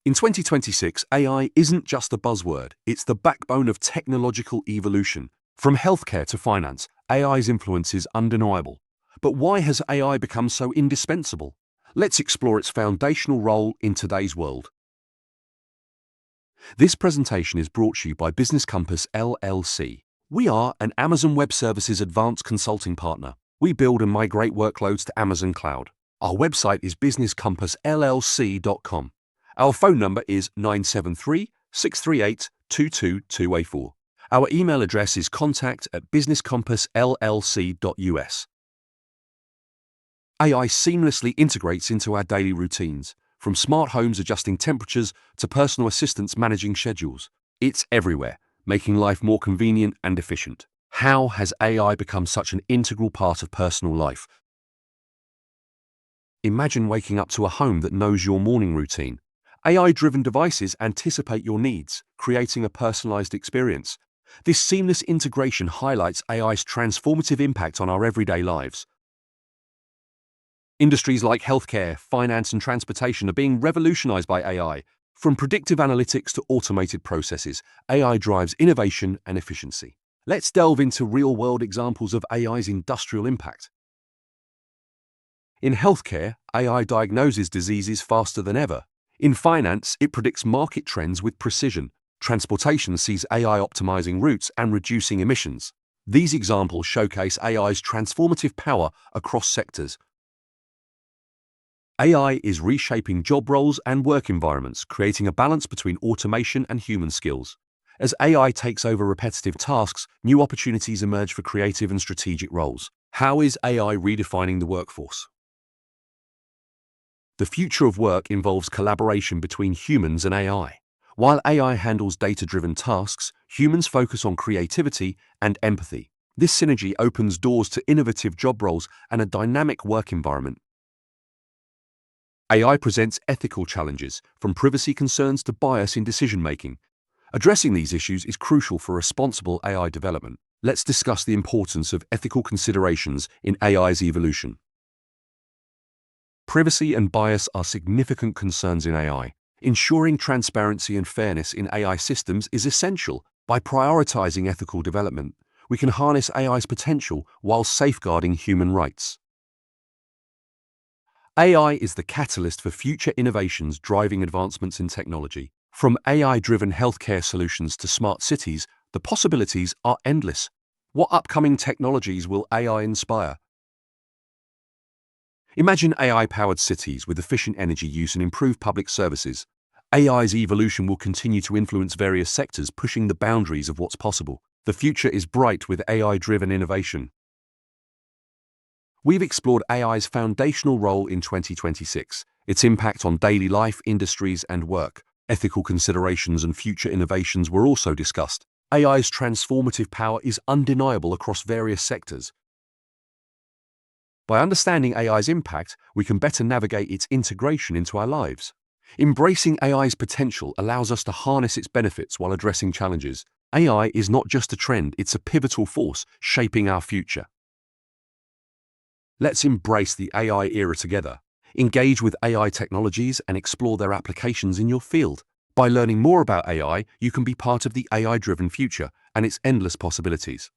In 2026, AI isn't just a buzzword, it's the backbone of technological evolution. From healthcare to finance, AI's influence is undeniable. But why has AI become so indispensable? Let's explore its foundational role in today's world. This presentation is brought to you by Business Compass LLC. We are an Amazon Web Services advanced consulting partner. We build and migrate workloads to Amazon Cloud. Our website is businesscompassllc.com. Our phone number is 973-638-22284. Our email address is contact@businesscompassllc.us. AI seamlessly integrates into our daily routines, from smart homes adjusting temperatures to personal assistants managing schedules. It's everywhere, making life more convenient and efficient. How has AI become such an integral part of personal life? Imagine waking up to a home that knows your morning routine. AI-driven devices anticipate your needs, creating a personalized experience. This seamless integration highlights AI's transformative impact on our everyday lives. Industries like healthcare, finance, and transportation are being revolutionized by AI. From predictive analytics to automated processes, AI drives innovation and efficiency. Let's delve into real-world examples of AI's industrial impact. In healthcare, AI diagnoses diseases faster than ever. In finance, it predicts market trends with precision. Transportation sees AI optimizing routes and reducing emissions. These examples showcase AI's transformative power across sectors. AI is reshaping job roles and work environments, creating a balance between automation and human skills. As AI takes over repetitive tasks, new opportunities emerge for creative and strategic roles. How is AI redefining the workforce? The future of work involves collaboration between humans and AI. While AI handles data-driven tasks, humans focus on creativity and empathy. This synergy opens doors to innovative job roles and a dynamic work environment. AI presents ethical challenges, from privacy concerns to bias in decision-making. Addressing these issues is crucial for responsible AI development. Let's discuss the importance of ethical considerations in AI's evolution. Privacy and bias are significant concerns in AI. Ensuring transparency and fairness in AI systems is essential. By prioritizing ethical development, we can harness AI's potential while safeguarding human rights. AI is the catalyst for future innovations driving advancements in technology. From AI-driven healthcare solutions to smart cities, the possibilities are endless. What upcoming technologies will AI inspire? Imagine AI-powered cities with efficient energy use and improved public services. AI's evolution will continue to influence various sectors, pushing the boundaries of what's possible. The future is bright with AI-driven innovation. We've explored AI's foundational role in 2026, its impact on daily life, industries, and work. Ethical considerations and future innovations were also discussed. AI's transformative power is undeniable across various sectors. By understanding AI's impact, we can better navigate its integration into our lives. Embracing AI's potential allows us to harness its benefits while addressing challenges. AI is not just a trend, it's a pivotal force shaping our future. Let's embrace the AI era together. Engage with AI technologies and explore their applications in your field. By learning more about AI, you can be part of the AI-driven future and its endless possibilities.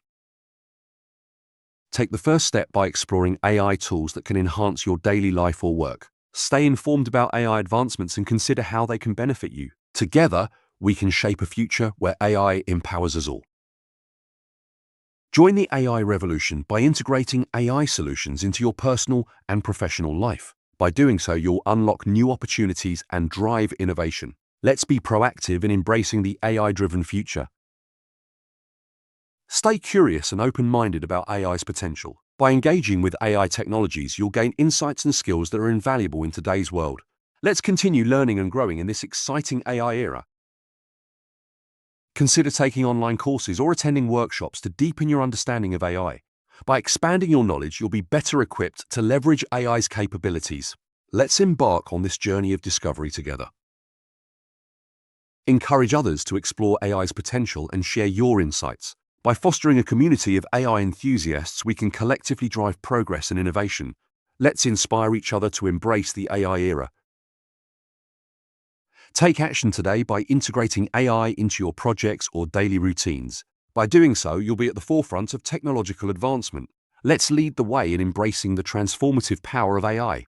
Take the first step by exploring AI tools that can enhance your daily life or work. Stay informed about AI advancements and consider how they can benefit you. Together, we can shape a future where AI empowers us all. Join the AI revolution by integrating AI solutions into your personal and professional life. By doing so, you'll unlock new opportunities and drive innovation. Let's be proactive in embracing the AI-driven future. Stay curious and open-minded about AI's potential. By engaging with AI technologies, you'll gain insights and skills that are invaluable in today's world. Let's continue learning and growing in this exciting AI era. Consider taking online courses or attending workshops to deepen your understanding of AI. By expanding your knowledge, you'll be better equipped to leverage AI's capabilities. Let's embark on this journey of discovery together. Encourage others to explore AI's potential and share your insights. By fostering a community of AI enthusiasts, we can collectively drive progress and innovation. Let's inspire each other to embrace the AI era. Take action today by integrating AI into your projects or daily routines. By doing so, you'll be at the forefront of technological advancement. Let's lead the way in embracing the transformative power of AI.